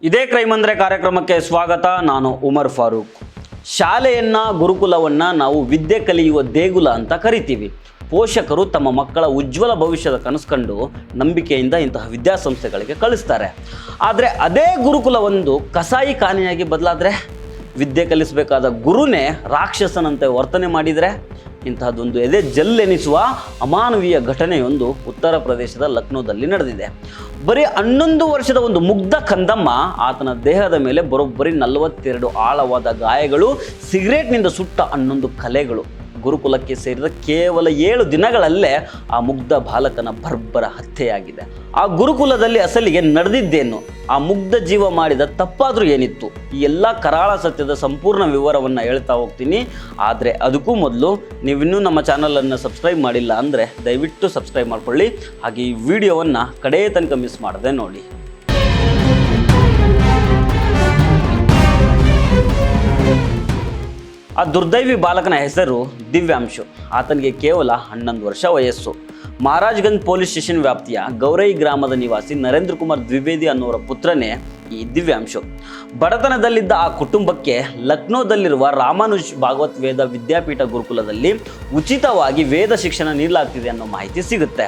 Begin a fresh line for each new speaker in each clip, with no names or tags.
ಇದೇ ಕ್ರೈಮ್ ಅಂದ್ರೆ ಕಾರ್ಯಕ್ರಮಕ್ಕೆ ಸ್ವಾಗತ. ನಾನು ಉಮರ್ ಫಾರೂಕ್. ಶಾಲೆಯನ್ನ ಗುರುಕುಲವನ್ನ ನಾವು ವಿದ್ಯೆ ಕಲಿಯುವ ದೇಗುಲ ಅಂತ ಕರಿತೀವಿ. ಪೋಷಕರು ತಮ್ಮ ಮಕ್ಕಳ ಉಜ್ವಲ ಭವಿಷ್ಯದ ಕನಸ್ಕಂಡು ನಂಬಿಕೆಯಿಂದ ಇಂತಹ ವಿದ್ಯಾಸಂಸ್ಥೆಗಳಿಗೆ ಕಳಿಸ್ತಾರೆ. ಆದರೆ ಅದೇ ಗುರುಕುಲ ಒಂದು ಕಸಾಯಿ ಖಾನೆಯಾಗಿ ಬದಲಾದರೆ, ವಿದ್ಯೆ ಕಲಿಸಬೇಕಾದ ಗುರುನೇ ರಾಕ್ಷಸನಂತೆ ವರ್ತನೆ ಮಾಡಿದರೆ, ಇಂತಹದ್ದೊಂದು ಎದೆ ಜಲ್ಲೆನಿಸುವ ಅಮಾನವೀಯ ಘಟನೆಯೊಂದು ಉತ್ತರ ಪ್ರದೇಶದ ಲಕ್ನೋದಲ್ಲಿ ನಡೆದಿದೆ. ಬರೀ 11 ವರ್ಷದ ಒಂದು ಮುಗ್ಧ ಕಂದಮ್ಮ, ಆತನ ದೇಹದ ಮೇಲೆ ಬರೋಬ್ಬರಿ 42 ಆಳವಾದ ಗಾಯಗಳು, ಸಿಗರೇಟ್ನಿಂದ ಸುಟ್ಟ 11 ಕಲೆಗಳು. ಗುರುಕುಲಕ್ಕೆ ಸೇರಿದ ಕೇವಲ 7 ದಿನಗಳಲ್ಲೇ ಆ ಮುಗ್ಧ ಬಾಲಕನ ಬರ್ಬರ ಹತ್ಯೆಯಾಗಿದೆ. ಆ ಗುರುಕುಲದಲ್ಲಿ ಅಸಲಿಗೆ ನಡೆದಿದ್ದೇನು, ಆ ಮುಗ್ಧ ಜೀವ ಮಾಡಿದ ತಪ್ಪಾದರೂ ಏನಿತ್ತು, ಈ ಎಲ್ಲ ಕರಾಳ ಸತ್ಯದ ಸಂಪೂರ್ಣ ವಿವರವನ್ನು ಹೇಳ್ತಾ ಹೋಗ್ತೀನಿ. ಆದರೆ ಅದಕ್ಕೂ ಮೊದಲು ನೀವಿನ್ನೂ ನಮ್ಮ ಚಾನಲನ್ನು ಸಬ್ಸ್ಕ್ರೈಬ್ ಮಾಡಿಲ್ಲ ಅಂದರೆ ದಯವಿಟ್ಟು ಸಬ್ಸ್ಕ್ರೈಬ್ ಮಾಡ್ಕೊಳ್ಳಿ. ಹಾಗೆ ಈ ವಿಡಿಯೋವನ್ನು ಕಡೇ ತನಕ ಮಿಸ್ ಮಾಡದೆ ನೋಡಿ. ಆ ದುರ್ದೈವಿ ಬಾಲಕನ ಹೆಸರು ದಿವ್ಯಾಂಶು. ಆತನಿಗೆ ಕೇವಲ 11 ವರ್ಷ ವಯಸ್ಸು. ಮಹಾರಾಜ್ಗಂಜ್ ಪೊಲೀಸ್ ಸ್ಟೇಷನ್ ವ್ಯಾಪ್ತಿಯ ಗೌರೈ ಗ್ರಾಮದ ನಿವಾಸಿ ನರೇಂದ್ರ ಕುಮಾರ್ ದ್ವಿವೇದಿ ಅನ್ನೋರ ಪುತ್ರನೇ ಈ ದಿವ್ಯಾಂಶು. ಬಡತನದಲ್ಲಿದ್ದ ಆ ಕುಟುಂಬಕ್ಕೆ ಲಕ್ನೋದಲ್ಲಿರುವ ರಾಮಾನುಜ್ ಭಾಗವತ್ ವೇದ ವಿದ್ಯಾಪೀಠ ಗುರುಕುಲದಲ್ಲಿ ಉಚಿತವಾಗಿ ವೇದ ಶಿಕ್ಷಣ ನೀಡಲಾಗ್ತಿದೆ ಅನ್ನೋ ಮಾಹಿತಿ ಸಿಗುತ್ತೆ.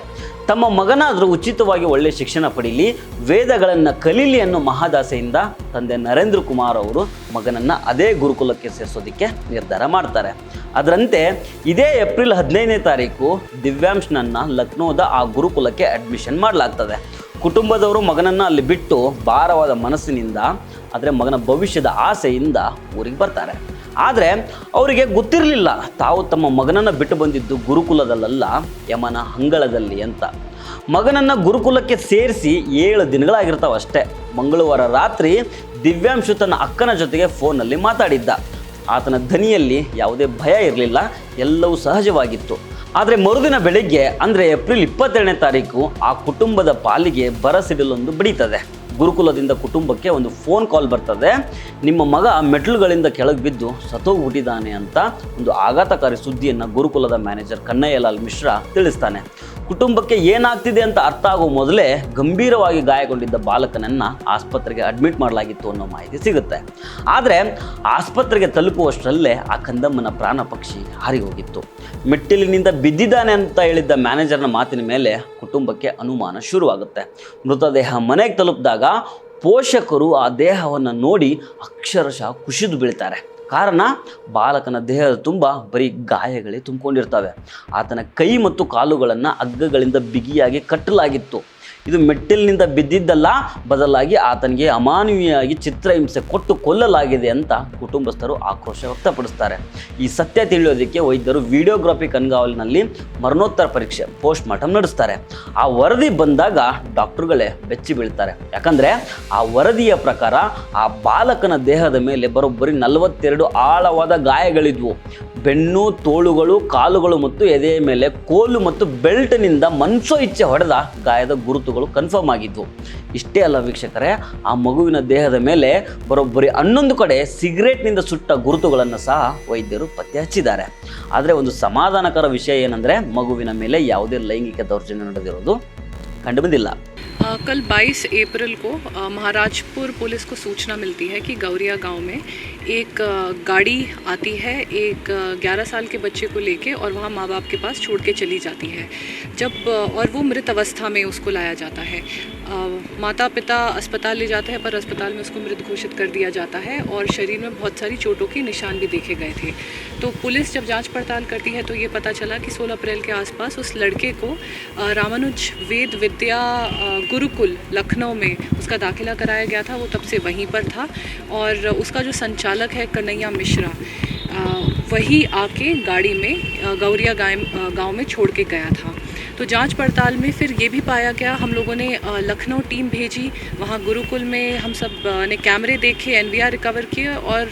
ತಮ್ಮ ಮಗನಾದರೂ ಉಚಿತವಾಗಿ ಒಳ್ಳೆಯ ಶಿಕ್ಷಣ ಪಡೀಲಿ, ವೇದಗಳನ್ನು ಕಲೀಲಿ ಅನ್ನೋ ಮಹಾದಾಸೆಯಿಂದ ತಂದೆ ನರೇಂದ್ರ ಕುಮಾರ್ ಅವರು ಮಗನನ್ನು ಅದೇ ಗುರುಕುಲಕ್ಕೆ ಸೇರಿಸೋದಕ್ಕೆ ನಿರ್ಧಾರ ಮಾಡ್ತಾರೆ. ಅದರಂತೆ ಇದೇ ಏಪ್ರಿಲ್ 15ನೇ ತಾರೀಕು ದಿವ್ಯಾಂಶ್ನನ್ನು ಲಕ್ನೋದ ಆ ಗುರುಕುಲಕ್ಕೆ ಅಡ್ಮಿಷನ್ ಮಾಡಲಾಗ್ತದೆ. ಕುಟುಂಬದವರು ಮಗನನ್ನು ಅಲ್ಲಿ ಬಿಟ್ಟು ಭಾರವಾದ ಮನಸ್ಸಿನಿಂದ, ಆದರೆ ಮಗನ ಭವಿಷ್ಯದ ಆಸೆಯಿಂದ ಊರಿಗೆ ಬರ್ತಾರೆ. ಆದರೆ ಅವರಿಗೆ ಗೊತ್ತಿರಲಿಲ್ಲ ತಾವು ತಮ್ಮ ಮಗನನ್ನು ಬಿಟ್ಟು ಬಂದಿದ್ದು ಗುರುಕುಲದಲ್ಲ, ಯಮನ ಅಂಗಳದಲ್ಲಿ ಅಂತ. ಮಗನನ್ನು ಗುರುಕುಲಕ್ಕೆ ಸೇರಿಸಿ 7 ದಿನಗಳಾಗಿರ್ತಾವೆ ಅಷ್ಟೇ. ಮಂಗಳವಾರ ರಾತ್ರಿ ದಿವ್ಯಾಂಶು ತನ್ನ ಅಕ್ಕನ ಜೊತೆಗೆ ಫೋನಲ್ಲಿ ಮಾತಾಡಿದ್ದ. ಆತನ ಧ್ವನಿಯಲ್ಲಿ ಯಾವುದೇ ಭಯ ಇರಲಿಲ್ಲ, ಎಲ್ಲವೂ ಸಹಜವಾಗಿತ್ತು. ಆದರೆ ಮರುದಿನ ಬೆಳಿಗ್ಗೆ ಅಂದರೆ ಏಪ್ರಿಲ್ 27ನೇ ತಾರೀಕು ಆ ಕುಟುಂಬದ ಪಾಲಿಗೆ ಬರಸಿಡಿಲೊಂದು ಬಡಿತದೆ. ಗುರುಕುಲದಿಂದ ಕುಟುಂಬಕ್ಕೆ ಒಂದು ಫೋನ್ ಕಾಲ್ ಬರ್ತದೆ. ನಿಮ್ಮ ಮಗ ಮೆಟ್ಲುಗಳಿಂದ ಕೆಳಗೆ ಬಿದ್ದು ಸತ್ತೋಗ್ಬಿಟ್ಟಿದ್ದಾನೆ ಅಂತ ಒಂದು ಆಘಾತಕಾರಿ ಸುದ್ದಿಯನ್ನು ಗುರುಕುಲದ ಮ್ಯಾನೇಜರ್ ಕನ್ನಯ್ಯಲಾಲ್ ಮಿಶ್ರಾ ತಿಳಿಸ್ತಾನೆ. ಕುಟುಂಬಕ್ಕೆ ಏನಾಗ್ತಿದೆ ಅಂತ ಅರ್ಥ ಆಗೋ ಮೊದಲೇ ಗಂಭೀರವಾಗಿ ಗಾಯಗೊಂಡಿದ್ದ ಬಾಲಕನನ್ನು ಆಸ್ಪತ್ರೆಗೆ ಅಡ್ಮಿಟ್ ಮಾಡಲಾಗಿತ್ತು ಅನ್ನೋ ಮಾಹಿತಿ ಸಿಗುತ್ತೆ. ಆದರೆ ಆಸ್ಪತ್ರೆಗೆ ತಲುಪುವಷ್ಟರಲ್ಲೇ ಆ ಕಂದಮ್ಮನ ಪ್ರಾಣ ಪಕ್ಷಿ ಹಾರಿ ಹೋಗಿತ್ತು. ಮೆಟ್ಟಿಲಿನಿಂದ ಬಿದ್ದಿದ್ದಾನೆ ಅಂತ ಹೇಳಿದ್ದ ಮ್ಯಾನೇಜರ್ನ ಮಾತಿನ ಮೇಲೆ ಕುಟುಂಬಕ್ಕೆ ಅನುಮಾನ ಶುರುವಾಗುತ್ತೆ. ಮೃತದೇಹ ಮನೆಗೆ ತಲುಪಿದಾಗ ಪೋಷಕರು ಆ ದೇಹವನ್ನು ನೋಡಿ ಅಕ್ಷರಶಃ ಕುಸಿದು ಬೀಳ್ತಾರೆ. ಕಾರಣ, ಬಾಲಕನ ದೇಹದ ತುಂಬ ಬರೀ ಗಾಯಗಳೇ ತುಂಬಿಕೊಂಡಿರ್ತವೆ. ಆತನ ಕೈ ಮತ್ತು ಕಾಲುಗಳನ್ನು ಹಗ್ಗಗಳಿಂದ ಬಿಗಿಯಾಗಿ ಕಟ್ಟಲಾಗಿತ್ತು. ಇದು ಮೆಟ್ಟಿಲಿನಿಂದ ಬಿದ್ದಿದ್ದಲ್ಲ, ಬದಲಾಗಿ ಆತನಿಗೆ ಅಮಾನವೀಯವಾಗಿ ಚಿತ್ರಹಿಂಸೆ ಕೊಟ್ಟು ಕೊಲ್ಲಲಾಗಿದೆ ಅಂತ ಕುಟುಂಬಸ್ಥರು ಆಕ್ರೋಶ ವ್ಯಕ್ತಪಡಿಸ್ತಾರೆ. ಈ ಸತ್ಯ ತಿಳಿಯೋದಕ್ಕೆ ವೈದ್ಯರು ವಿಡಿಯೋಗ್ರಫಿ ಕಣ್ಗಾವಲಿನಲ್ಲಿ ಮರಣೋತ್ತರ ಪರೀಕ್ಷೆ ಪೋಸ್ಟ್ ಮಾರ್ಟಮ್ ನಡೆಸ್ತಾರೆ. ಆ ವರದಿ ಬಂದಾಗ ಡಾಕ್ಟರ್ಗಳೇ ಬೆಚ್ಚಿ ಬೀಳ್ತಾರೆ. ಯಾಕಂದರೆ ಆ ವರದಿಯ ಪ್ರಕಾರ ಆ ಬಾಲಕನ ದೇಹದ ಮೇಲೆ ಬರೋಬ್ಬರಿ 42 ಆಳವಾದ ಗಾಯಗಳಿದ್ವು. ಬೆನ್ನು, ತೋಳುಗಳು, ಕಾಲುಗಳು ಮತ್ತು ಎದೆಯ ಮೇಲೆ ಕೋಲು ಮತ್ತು ಬೆಲ್ಟ್ನಿಂದ ಮನ್ಸೋ ಇಚ್ಛೆ ಹೊಡೆದ ಗಾಯದ ಗುರುತುಗಳು ಕನ್ಫರ್ಮ್ ಆಗಿದ್ವು. ಇಷ್ಟೇ ಅಲ್ಲ ವೀಕ್ಷಕರೇ, ಆ ಮಗುವಿನ ದೇಹದ ಮೇಲೆ ಬರೋಬ್ಬರಿ 11 ಕಡೆ ಸಿಗರೇಟ್ನಿಂದ ಸುಟ್ಟ ಗುರುತುಗಳನ್ನು ಸಹ ವೈದ್ಯರು ಪತ್ತೆ ಹಚ್ಚಿದ್ದಾರೆ. ಆದರೆ ಒಂದು ಸಮಾಧಾನಕರ ವಿಷಯ ಏನಂದರೆ, ಮಗುವಿನ ಮೇಲೆ ಯಾವುದೇ ಲೈಂಗಿಕ ದೌರ್ಜನ್ಯ ನಡೆದಿರೋದು ಕಂಡುಬಂದಿಲ್ಲ.
कल 22 अप्रैल को महाराजपुर पुलिस को सूचना मिलती है कि गौरिया गांव में एक गाड़ी आती है एक 11 साल के बच्चे को लेके और वहाँ माँ बाप के पास छोड़ के चली जाती है। जब और वो मृत अवस्था में उसको लाया जाता है। माता पिता अस्पताल ले जाते हैं, पर अस्पताल में उसको मृत घोषित कर दिया जाता है और शरीर में बहुत सारी चोटों के निशान भी देखे गए थे। तो पुलिस जब जांच पड़ताल करती है तो ये पता चला कि 16 अप्रैल के आसपास उस लड़के को रामानुज वेद विद्या गुरुकुल लखनऊ में उसका दाखिला कराया गया था। वो तब से वहीं पर था और उसका जो संचालक है कन्हैया मिश्रा, वही आके गाड़ी में गौरिया गांव में छोड़ के गया था। तो जांच पड़ताल में फिर ये भी पाया गया, हम लोगों ने लखनऊ टीम भेजी, वहाँ गुरुकुल में हम सब ने कैमरे देखे, एनवीआर रिकवर किए और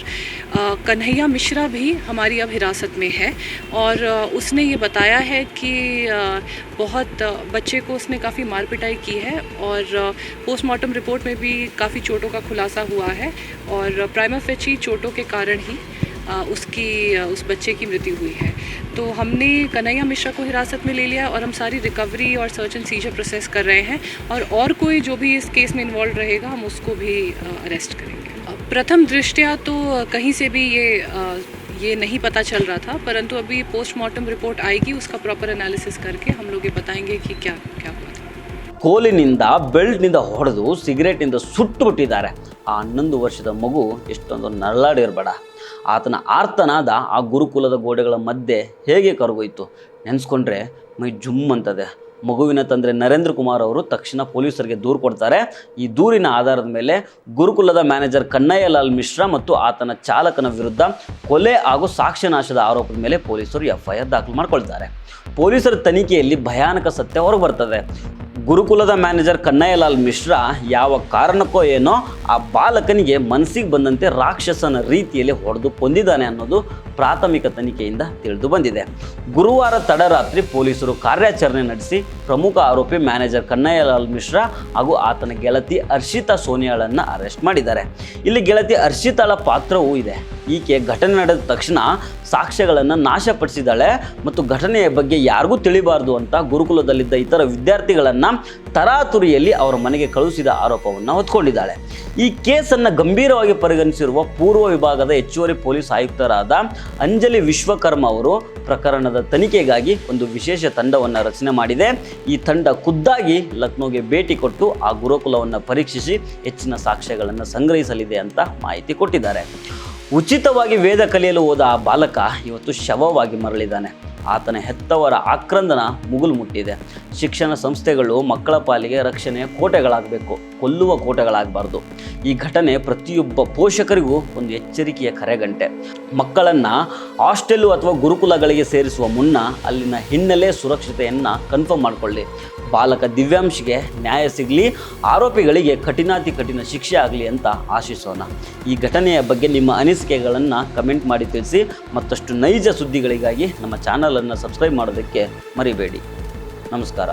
कन्हैया मिश्रा भी हमारी अब हिरासत में है। और उसने ये बताया है कि बहुत बच्चे को उसने काफ़ी मार पिटाई की है और पोस्टमार्टम रिपोर्ट में भी काफ़ी चोटों का खुलासा हुआ है और प्राइमा फेची चोटों के कारण ही उस बच्चे की मृत्यु हुई है। तो हमने कन्हैया मिश्रा को हिरासत में ले लिया और हम सारी रिकवरी और सर्च एंड सीजर प्रोसेस कर रहे हैं और कोई जो भी इस केस में इन्वॉल्व रहेगा हम उसको भी अरेस्ट करेंगे। प्रथम दृष्टया तो कहीं से भी ये नहीं पता चल रहा था, परंतु अभी पोस्टमार्टम रिपोर्ट आएगी, उसका प्रॉपर एनालिसिस करके हम लोग ये बताएंगे कि क्या क्या हुआ था।
ಕೋಲಿನಿಂದ ಬೆಲ್ಟ್ನಿಂದ ಹೊಡೆದು ಸಿಗರೇಟ್ನಿಂದ ಸುಟ್ಟು ಬಿಟ್ಟಿದ್ದಾರೆ. ಆ 11 ವರ್ಷದ ಮಗು ಎಷ್ಟೊಂದು ನರಳಾಡಿರಬೇಡ. ಆತನ ಆರ್ತನಾದ ಆ ಗುರುಕುಲದ ಗೋಡೆಗಳ ಮಧ್ಯೆ ಹೇಗೆ ಕರಗೋಯ್ತು ನೆನೆಸ್ಕೊಂಡ್ರೆ ಮೈ ಜುಮ್ ಅಂತದೆ. ಮಗುವಿನ ತಂದೆ ನರೇಂದ್ರ ಕುಮಾರ್ ಅವರು ತಕ್ಷಣ ಪೊಲೀಸರಿಗೆ ದೂರು ಕೊಡ್ತಾರೆ. ಈ ದೂರಿನ ಆಧಾರದ ಮೇಲೆ ಗುರುಕುಲದ ಮ್ಯಾನೇಜರ್ ಕನ್ನಯ್ಯಲಾಲ್ ಮಿಶ್ರಾ ಮತ್ತು ಆತನ ಚಾಲಕನ ವಿರುದ್ಧ ಕೊಲೆ ಹಾಗೂ ಸಾಕ್ಷ್ಯನಾಶದ ಆರೋಪದ ಮೇಲೆ ಪೊಲೀಸರು FIR ದಾಖಲು ಮಾಡ್ಕೊಳ್ತಾರೆ. ಪೊಲೀಸರ ತನಿಖೆಯಲ್ಲಿ ಭಯಾನಕ ಸತ್ಯ ಹೊರಗೆ ಬರ್ತದೆ. ಗುರುಕುಲದ ಮ್ಯಾನೇಜರ್ ಕನ್ನಯ್ಯಲಾಲ್ ಮಿಶ್ರಾ ಯಾವ ಕಾರಣಕ್ಕೋ ಏನೋ ಆ ಬಾಲಕನಿಗೆ ಮನಸ್ಸಿಗೆ ಬಂದಂತೆ ರಾಕ್ಷಸನ ರೀತಿಯಲ್ಲಿ ಹೊಡೆದು ಕೊಂದಿದ್ದಾನೆ ಅನ್ನೋದು ಪ್ರಾಥಮಿಕ ತನಿಖೆಯಿಂದ ತಿಳಿದು ಬಂದಿದೆ. ಗುರುವಾರ ತಡರಾತ್ರಿ ಪೊಲೀಸರು ಕಾರ್ಯಾಚರಣೆ ನಡೆಸಿ ಪ್ರಮುಖ ಆರೋಪಿ ಮ್ಯಾನೇಜರ್ ಕನ್ನಯ್ಯಲಾಲ್ ಮಿಶ್ರಾ ಹಾಗೂ ಆತನ ಗೆಳತಿ ಹರ್ಷಿತಾ ಸೋನಿಯಾಳನ್ನು ಅರೆಸ್ಟ್ ಮಾಡಿದ್ದಾರೆ. ಇಲ್ಲಿ ಗೆಳತಿ ಹರ್ಷಿತಾಳ ಪಾತ್ರವೂ ಇದೆ. ಈಕೆ ಘಟನೆ ನಡೆದ ತಕ್ಷಣ ಸಾಕ್ಷ್ಯಗಳನ್ನು ನಾಶಪಡಿಸಿದ್ದಾಳೆ ಮತ್ತು ಘಟನೆಯ ಬಗ್ಗೆ ಯಾರಿಗೂ ತಿಳಿಬಾರ್ದು ಅಂತ ಗುರುಕುಲದಲ್ಲಿದ್ದ ಇತರ ವಿದ್ಯಾರ್ಥಿಗಳನ್ನು ತರಾತುರಿಯಲ್ಲಿ ಅವರ ಮನೆಗೆ ಕಳುಹಿಸಿದ ಆರೋಪವನ್ನು ಹೊತ್ಕೊಂಡಿದ್ದಾಳೆ. ಈ ಕೇಸನ್ನು ಗಂಭೀರವಾಗಿ ಪರಿಗಣಿಸಿರುವ ಪೂರ್ವ ವಿಭಾಗದ ಹೆಚ್ಚುವರಿ ಪೊಲೀಸ್ ಆಯುಕ್ತರಾದ ಅಂಜಲಿ ವಿಶ್ವಕರ್ಮ ಅವರು ಪ್ರಕರಣದ ತನಿಖೆಗಾಗಿ ಒಂದು ವಿಶೇಷ ತಂಡವನ್ನು ರಚನೆ ಮಾಡಿದೆ. ಈ ತಂಡ ಖುದ್ದಾಗಿ ಲಕ್ನೋಗೆ ಭೇಟಿ ಕೊಟ್ಟು ಆ ಗುರುಕುಲವನ್ನು ಪರೀಕ್ಷಿಸಿ ಹೆಚ್ಚಿನ ಸಾಕ್ಷ್ಯಗಳನ್ನು ಸಂಗ್ರಹಿಸಲಿದೆ ಅಂತ ಮಾಹಿತಿ ಕೊಟ್ಟಿದ್ದಾರೆ. ಉಚಿತವಾಗಿ ವೇದ ಕಲಿಯಲು ಹೋದ ಆ ಬಾಲಕ ಇವತ್ತು ಶವವಾಗಿ ಮರಳಿದ್ದಾನೆ. ಆತನ ಹೆತ್ತವರ ಆಕ್ರಂದನ ಮುಗುಲು ಮುಟ್ಟಿದೆ. ಶಿಕ್ಷಣ ಸಂಸ್ಥೆಗಳು ಮಕ್ಕಳ ಪಾಲಿಗೆ ರಕ್ಷಣೆಯ ಕೋಟೆಗಳಾಗಬೇಕು, ಕೊಲ್ಲುವ ಕೋಟೆಗಳಾಗಬಾರ್ದು. ಈ ಘಟನೆ ಪ್ರತಿಯೊಬ್ಬ ಪೋಷಕರಿಗೂ ಒಂದು ಎಚ್ಚರಿಕೆಯ ಕರೆಗಂಟೆ. ಮಕ್ಕಳನ್ನು ಹಾಸ್ಟೆಲ್ಲು ಅಥವಾ ಗುರುಕುಲಗಳಿಗೆ ಸೇರಿಸುವ ಮುನ್ನ ಅಲ್ಲಿನ ಹಿನ್ನೆಲೆ ಸುರಕ್ಷತೆಯನ್ನು ಕನ್ಫರ್ಮ್ ಮಾಡಿಕೊಳ್ಳಿ. ಬಾಲಕ ದಿವ್ಯಾಂಶ್ಗೆ ನ್ಯಾಯ ಸಿಗಲಿ, ಆರೋಪಿಗಳಿಗೆ ಕಠಿಣಾತಿ ಕಠಿಣ ಶಿಕ್ಷೆ ಆಗಲಿ ಅಂತ ಆಶಿಸೋಣ. ಈ ಘಟನೆಯ ಬಗ್ಗೆ ನಿಮ್ಮ ಅನಿಸಿಕೆಗಳನ್ನು ಕಮೆಂಟ್ ಮಾಡಿ ತಿಳಿಸಿ. ಮತ್ತಷ್ಟು ನೈಜ ಸುದ್ದಿಗಳಿಗಾಗಿ ನಮ್ಮ ಚಾನಲನ್ನು ಸಬ್ಸ್ಕ್ರೈಬ್ ಮಾಡೋದಕ್ಕೆ ಮರಿಬೇಡಿ. ನಮಸ್ಕಾರ.